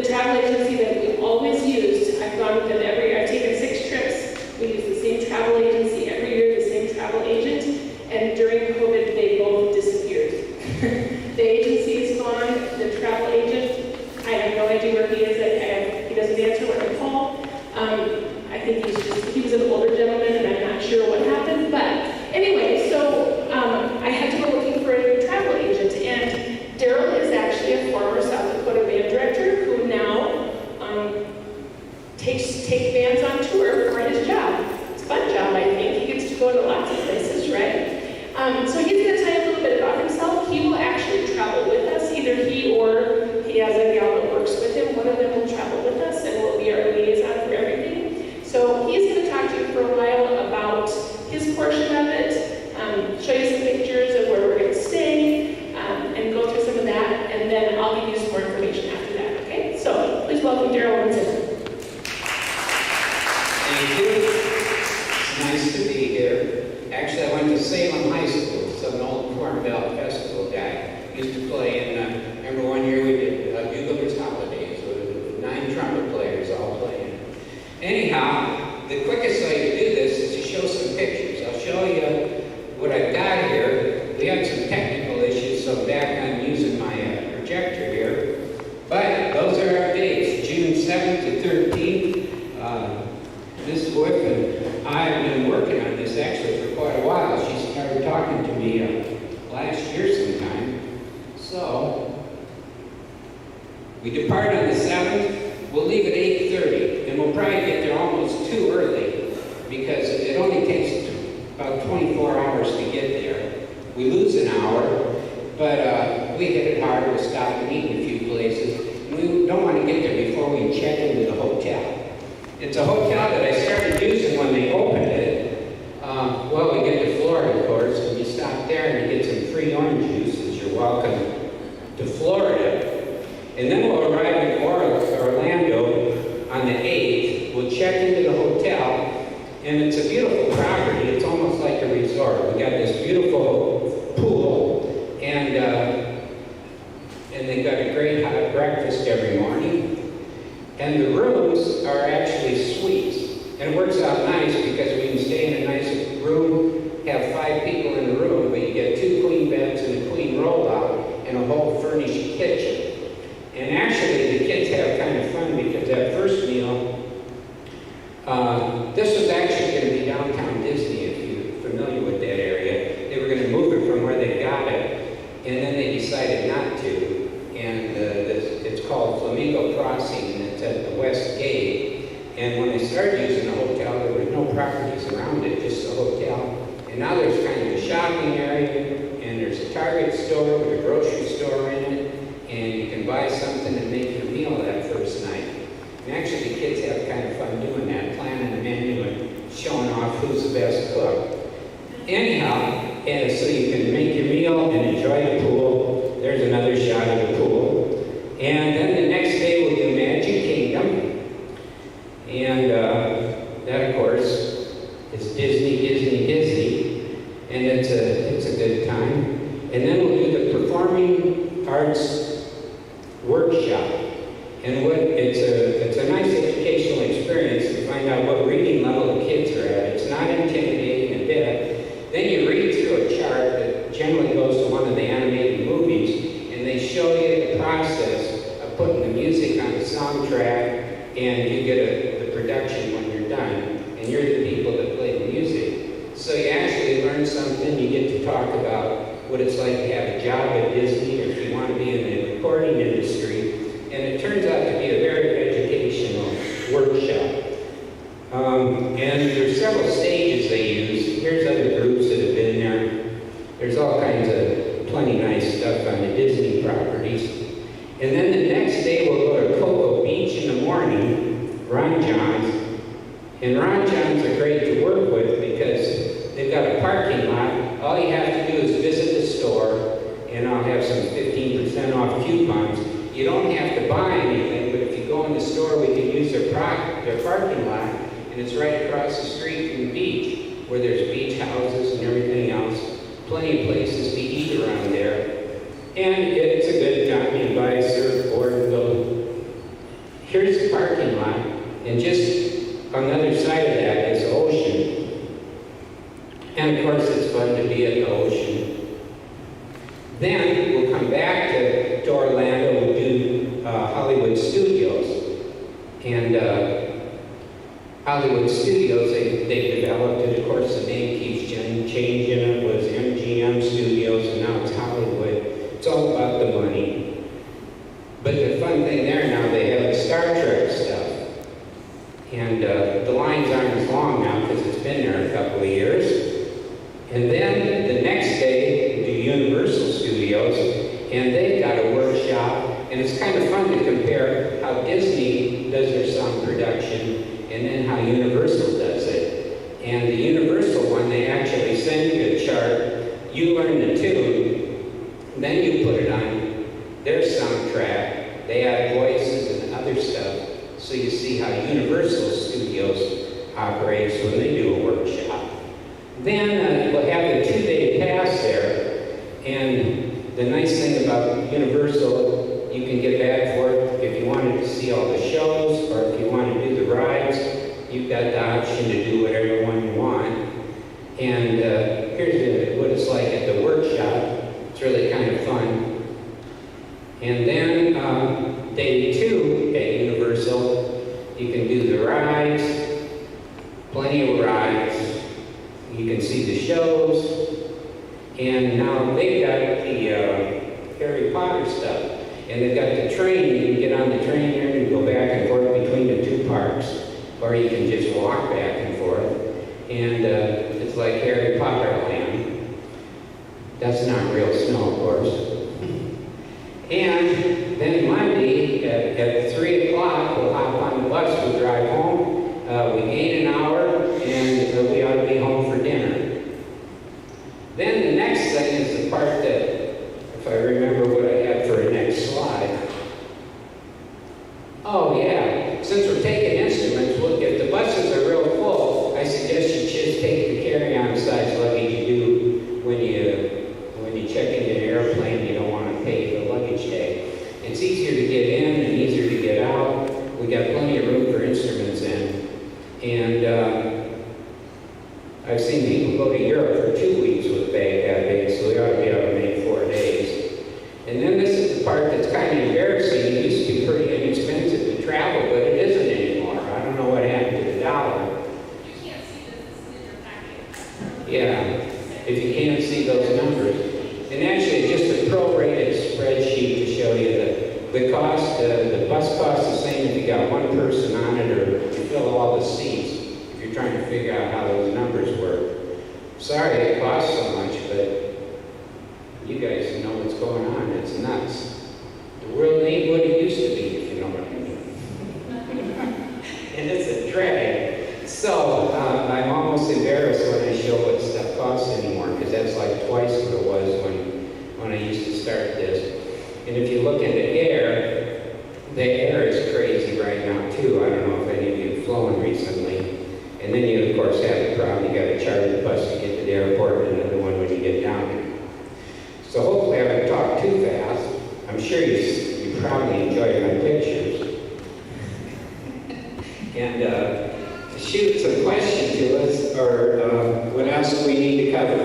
the travel agency that we always used, I've gone with them I've taken 6 trips. We use the same travel agency every year, the same travel agent, and during COVID, they both disappeared. The agency is gone, the travel agent, I have no idea where he is. He doesn't answer when I call. I think he was an older gentleman, and I'm not sure what happened, but anyway, so I had to go looking for a new travel agent, and Daryl is actually a former South Dakota band director who now takes bands on tour for his job. It's a fun job, I think. He gets to go to lots of places, right? So he's going to tell you a little bit about himself. He will actually travel with us. Either he or he has a gal that works with him. One of them will travel with us and will be our liaison for everything. So he's going to talk to you for a while about his portion of it, show you some pictures of where we're going to stay, and go through some of that, and then I'll give you some more information after that, okay? So please welcome Daryl Winston. Thank you. It's nice to be here. Actually, I went to Salem High School, so I'm an old Corn Belt Festival guy. Used to play in, remember one year we did Bugler's Holidays with 9 trumpet players all playing. Anyhow, the quickest way to do this is to show some pictures. I'll show you what I've got here. We had some technical issues, so I'm back on using my projector here. But those are our dates, June 7th to 13th. Ms. Whip and I have been working on this actually for quite a while. She started talking to me last year sometime. So, we depart on the 7th. We'll leave at 8:30, and we'll probably get there almost too early because it only takes about 24 hours to get there. We lose an hour, but we hit it hard. We'll stop and eat in a few places. And we don't want to get there before we check into the hotel. It's a hotel that I started using when they opened it. Well, we get to Florida, of course, and you stop there and you get some free orange juices. You're welcome to Florida. And then we'll arrive in Orlando on the 8th. We'll check into the hotel, and it's a beautiful property. It's almost like a resort. We got this beautiful pool, and they've got a great hot breakfast every morning. And the rooms are actually suites. And it works out nice because we can stay in a nice room, have 5 people in the room, but you get 2 queen beds and a queen rollout and a whole furnished kitchen. And actually, the kids have kind of fun because that first meal, this was actually going to be downtown Disney, if you're familiar with that area. They were going to move it from where they got it, and then they decided not to. And it's called Flamingo Crossing, and it's at the West Gate. And when they started using the hotel, there were no properties around it, just the hotel. And now there's kind of a shopping area, and there's a Target store with a grocery store in it, and you can buy something and make your meal that first night. And actually, the kids have kind of fun doing that, planning the menu and showing off who's the best cook. Anyhow, and so you can make your meal and enjoy the pool. There's another shot of the pool. And then the next day we'll do Magic Kingdom. And that, of course, is Disney. And it's a good time. And then we'll do the Performing Arts Workshop. And it's a nice educational experience to find out what reading level the kids are at. It's not intimidating a bit. Then you read through a chart that generally goes to one of the animated movies, and they show you the process of putting the music on the soundtrack, and you get the production when you're done, and you're the people that play the music. So you actually learn something. You get to talk about what it's like to have a job at Disney, or if you want to be in the recording industry. And it turns out to be a very educational workshop. And there's several stages they use. Here's other groups that have been there. There's all kinds of plenty nice stuff on the Disney properties. And then the next day we'll go to Cocoa Beach in the morning, Ron John's. And Ron John's are great to work with because they've got a parking lot. All you have to do is visit the store, and I'll have some 15% off coupons. You don't have to buy anything, but if you go in the store, we can use their parking lot, and it's right across the street from the beach, where there's beach houses and everything else. Plenty of places to eat around there. And it's a good time. You buy a surfboard and go Here's the parking lot, and just on the other side of that is the ocean. And of course, it's fun to be at the ocean. Then we'll come back to Orlando. We'll do Hollywood Studios. And Hollywood Studios, they developed it. Of course, the name keeps changing. It was MGM Studios, and now it's Hollywood. It's all about the money. But the fun thing there now, they have the Star Trek stuff. And the lines aren't as long now because it's been there a couple of years. And then the next day, to Universal Studios, and they've got a workshop. And it's kind of fun to compare how Disney does their sound production and then how Universal does it. And the Universal one, they actually send you a chart. You learn the tune, then you put it on their soundtrack. They add voices and other stuff. So you see how Universal Studios operates when they do a workshop. Then we'll have a 2-day pass there. And the nice thing about Universal, you can get back for it if you wanted to see all the shows or if you want to do the rides. You've got the option to do whatever one you want. And here's what it's like at the workshop. It's really kind of fun. And then day 2 at Universal, you can do the rides, plenty of rides. You can see the shows. And now they've got the Harry Potter stuff. And they've got the train. You can get on the train here and go back and forth between the 2 parks. Or you can just walk back and forth. And it's like Harry Potter land. That's not real snow, of course. And then Monday at 3 o'clock, we'll hop on the bus, we'll drive home. We gain an hour, and we ought to be home for dinner. Then the next thing is the part that, if I remember what I had for the next slide. Oh yeah, since we're taking instruments, if the buses are real full, I suggest you just take the carry-on size luggage you do when you check into an airplane. You don't want to pay the luggage tag. It's easier to get in and easier to get out. We got plenty of room for instruments in. And I've seen people go to Europe for 2 weeks with a bag that big, so we ought to be able to make 4 days. And then this is the part that's kind of embarrassing. It used to be pretty inexpensive to travel, but it isn't anymore. I don't know what happened to the dollar. You can't see this in your packet. Yeah, if you can't see those numbers. And actually, just a prorated spreadsheet to show you the cost. The bus costs the same if you got one person on it or you fill all the seats, if you're trying to figure out how those numbers work. Sorry it costs so much, but you guys know what's going on. It's nuts. The world ain't what it used to be, if you know what I mean. And it's a drag. So I'm almost embarrassed when I show what stuff costs anymore, because that's like twice what it was when I used to start this. And if you look into air, the air is crazy right now too. I don't know if any of you have flown recently. And then you of course have the problem, you got to charter the bus to get to the airport and another one when you get down there. So hopefully I haven't talked too fast. I'm sure you probably enjoyed my pictures. And shoot some questions to us, or what else do we need to cover?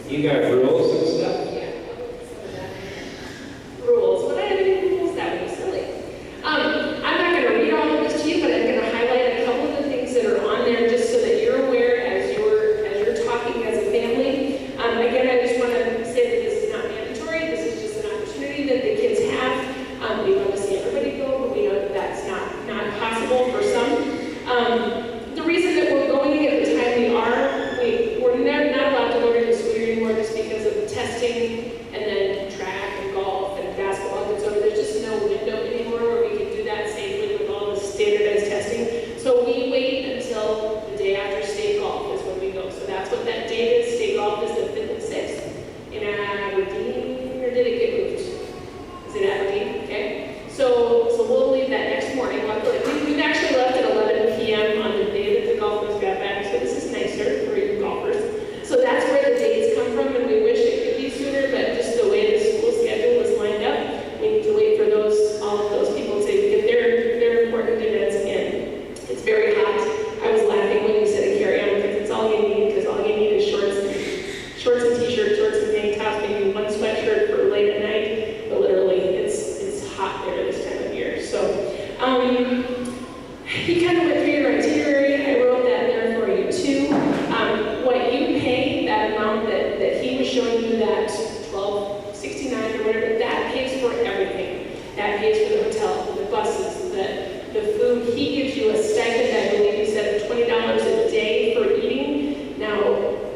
You got rules and stuff? Yeah. Rules. What are the rules? That would be silly. I'm not going to read all of this to you, but I'm going to highlight a couple of the things that are on there just so that you're aware as you're talking as a family. Again, I just want to say that this is not mandatory. This is just an opportunity that the kids have. We want to see everybody go, but we know that that's not possible for some. The reason that we're going at the time we're not allowed to go to the school year anymore just because of the testing and then track and golf and basketball gets over. There's just no window anymore where we can do that safely with all the standardized testing. So we wait until the day after state golf is when we go. So that's what that date is. State golf is the 5th and 6th in Aberdeen, or did it get moved? Is it Aberdeen? Okay. So we'll leave that next morning. Luckily, we've actually He kind of went through your itinerary. I wrote that there for you too. What you pay, that amount that he was showing you, that $12.69 or whatever, that pays for everything. That pays for the hotel, the buses, the food. He gives you a stipend, I believe he said, of $20 a day for eating. Now,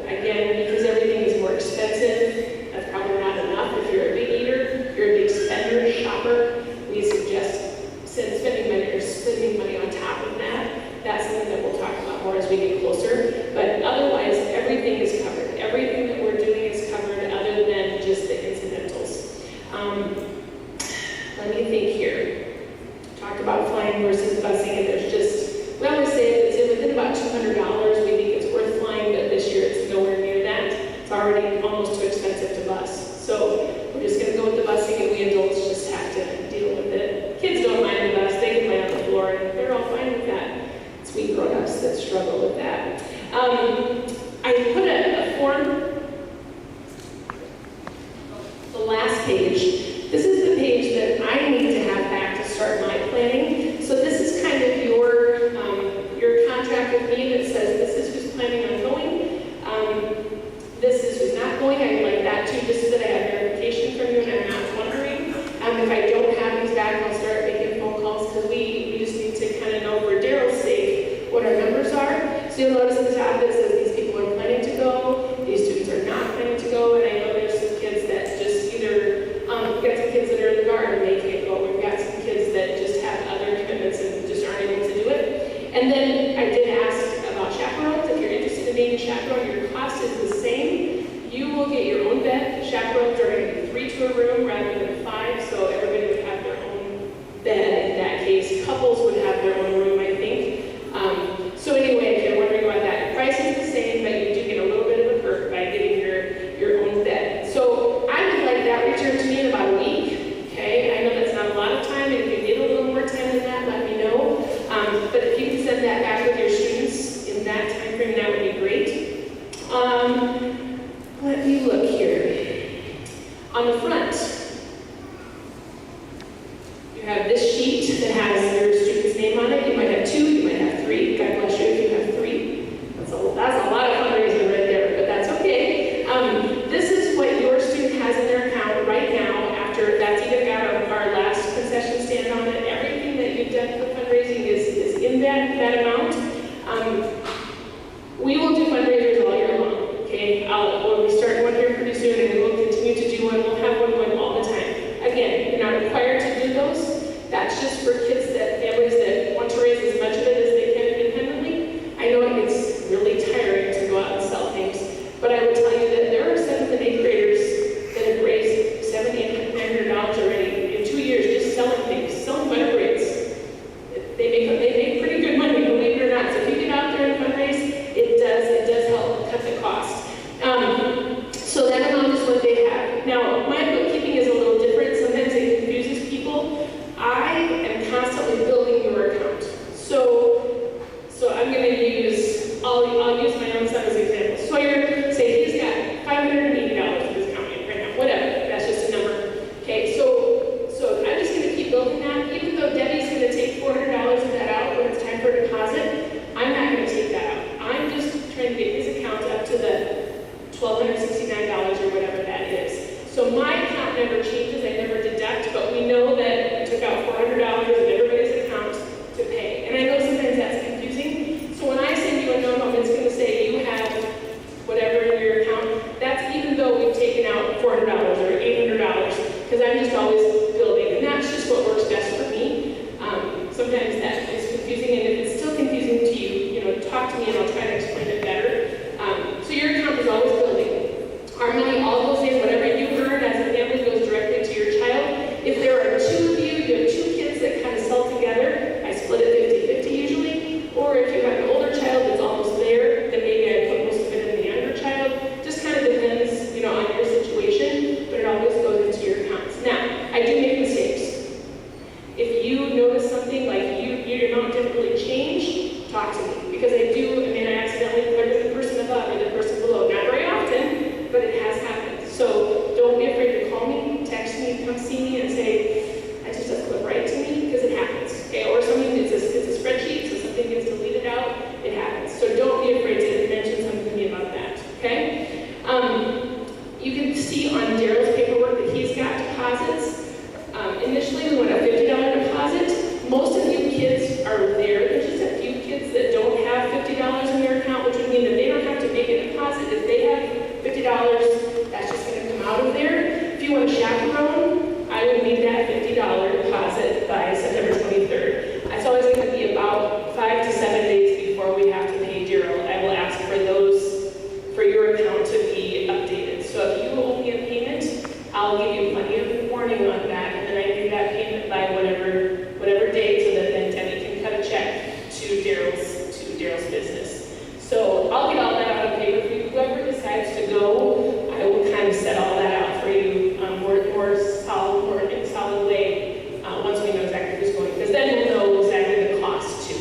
again, because everything is more expensive, that's probably not enough. If you're a big eater, you're a big spender, shopper, we suggest spending money on top of that. That's something that we'll talk about more as we get closer. But otherwise, everything is covered. Everything that we're doing is covered other than just the incidentals. Let me think here. Talk about flying versus busing, and there's just, we always say it's within about $200. We think it's worth flying, but this year it's nowhere near that. It's already almost too expensive to bus. So we're just going to go with the busing, and we adults just have to deal with it. Kids don't mind the bus. They can lay on the floor, and they're all fine with that. It's we grown-ups that struggle with that. I put a form, the last page. This is the page that I need to have back to start my planning. So this is Daryl's business. So I'll get all that out on paper for you. Whoever decides to go, I will kind of set all that out for you more in a solid way once we know exactly who's going, because then we'll know exactly the cost too.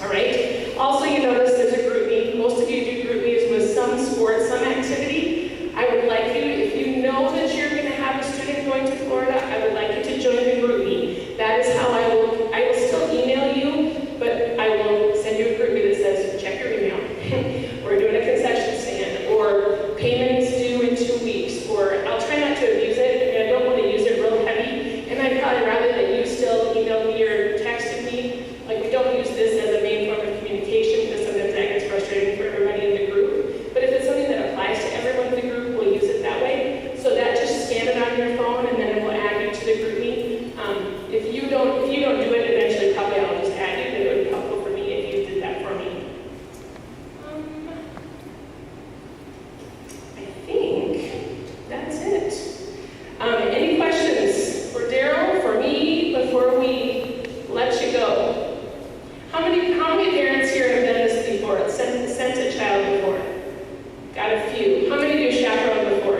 All right. Also, you notice there's a group meet. Most of you do group meets with some sport, some activity. I would like you, if you know that you're going to have a student going to Florida, I would like you to join the group meet. That is how I will still email you, but I will send you a group meet that says, check your email. We're doing a concession stand, or payments due in 2 weeks, or I'll try not to abuse it. I mean, I don't want to use it real heavy, and I'd probably rather that you still email me or texted me. Like, we don't use this as a main form of communication, because sometimes that gets frustrating for everybody in the group. But if it's something that applies to everyone in the group, we'll use it that way. So that, just scan it on your phone, and then it will add you to the group meet. If you don't do it, eventually probably I'll just add you, but it would be helpful for me if you did that for me. I think that's it. Any questions for Daryl, for me, before we let you go? How many parents here have done this before? Sent a child before? Got a few. How many do chaperone before?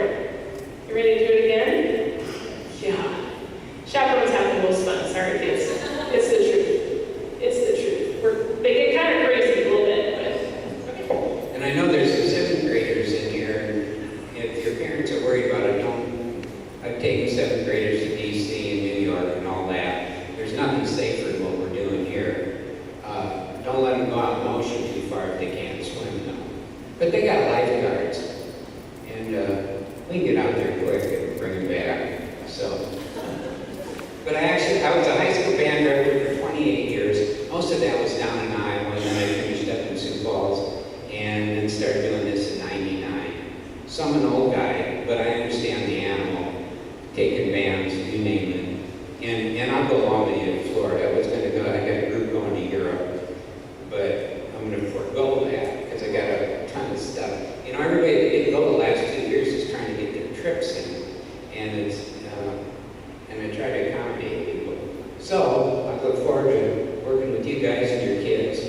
You ready to do it again? Yeah. Chaperones have the most fun. Sorry, kids. It's the truth. It's the truth. They get kind of crazy a little bit, but. And I know there's some 7th graders in here. If your parents are worried about it, I've taken 7th graders to DC and New York and all that. There's nothing safer than what we're doing here. Don't let them go out in the ocean too far if they can't swim, though. But they got lifeguards, and we can get out there quick and bring them back. So, but I was a high school band director for 28 years. Most of that was down in Iowa, and then I finished up in Sioux Falls, and then started doing this in '99. So I'm an old guy, but I understand the animal, taking bands, you name it. And I'll go along with you in Florida. I was going to go, I got a group going to Europe, but I'm going to forego that because I got a ton of stuff. You know, everybody that didn't go the last 2 years is trying to get their trips in, and I try to accommodate people. So I look forward to working with you guys and your kids.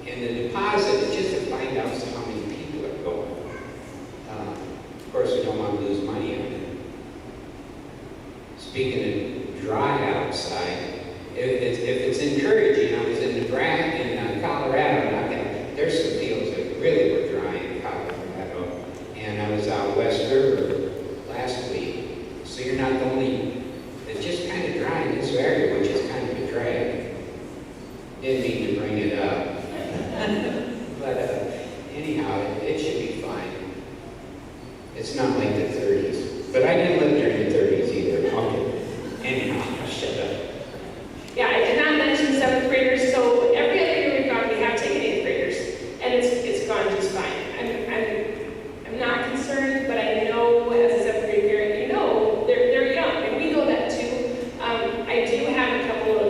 And the deposit is just to find out how many people are going. Of course, we don't want to lose money on it. Speaking of dry outside, if it's encouraging, I was in Nebraska, in Colorado, there's some fields that really were dry in Colorado, and I was out West River last week. So you're not the only, it's just kind of dry in this area, which is kind of a drag. Didn't mean to bring it up. But anyhow, it should be fine. It's not like the 30s. But I didn't live during the 30s either. Okay. Anyhow, shut up. Yeah, I did not mention 7th graders, so every other year we've gone, we have taken 8th graders, and it's gone just fine. I'm not concerned, but I know as a 7th grade parent, you know, they're young, and we know that too. I do have a couple of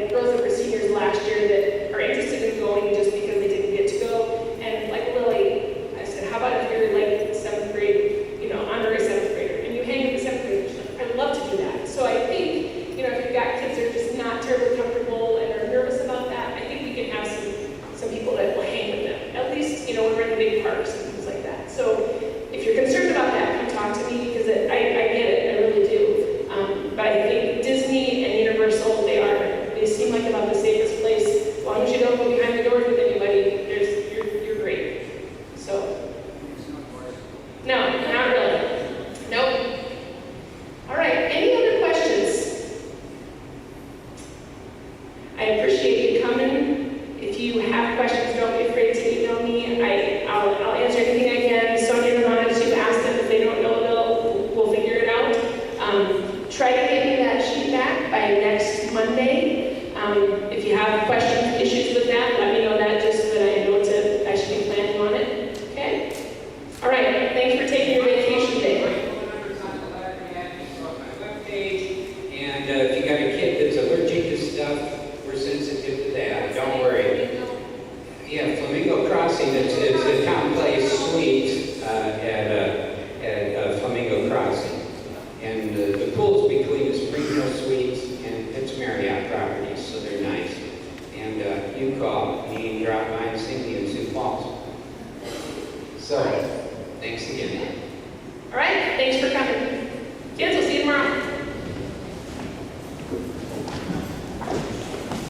girls that were seniors last year that are interested in going just because they didn't get to go. And like Lily, I said, how about if you're like 7th grade, you know, honorary 7th grader, and you hang with the 7th graders? I'd love to do that. So I think, you know, if you've got kids that are just not terribly comfortable and are nervous about that, I think we can have some people that will hang with them. At least, you know, when we're in the big parks and things like that. So if you're concerned about that, come talk to me, because I get it, I really do. But I think Disney and Universal, they seem like about the safest place. As long as you don't go behind the doors with anybody, you're great. So, no, not really. Nope. All right, any other questions? I appreciate you coming. If you have questions, don't be afraid to email me. I'll answer anything I can. Sonia and Ramona, you ask them. If they don't know, we'll figure it out. Try to get me that sheet back by next Monday. If you have questions, issues with that, let me know that just so that I know I should be planning on it. Okay? All right. Thanks for taking your vacation day. And if you got a kid that's allergic to stuff, we're sensitive to that. Don't worry. Yeah, Flamingo Crossing, it's a town place suite at Flamingo Crossing. And the pool's between the Spring Hill Suites and it's Marriott properties, so they're nice. And you call, and you can drop by and see me in Sioux Falls. So, thanks again.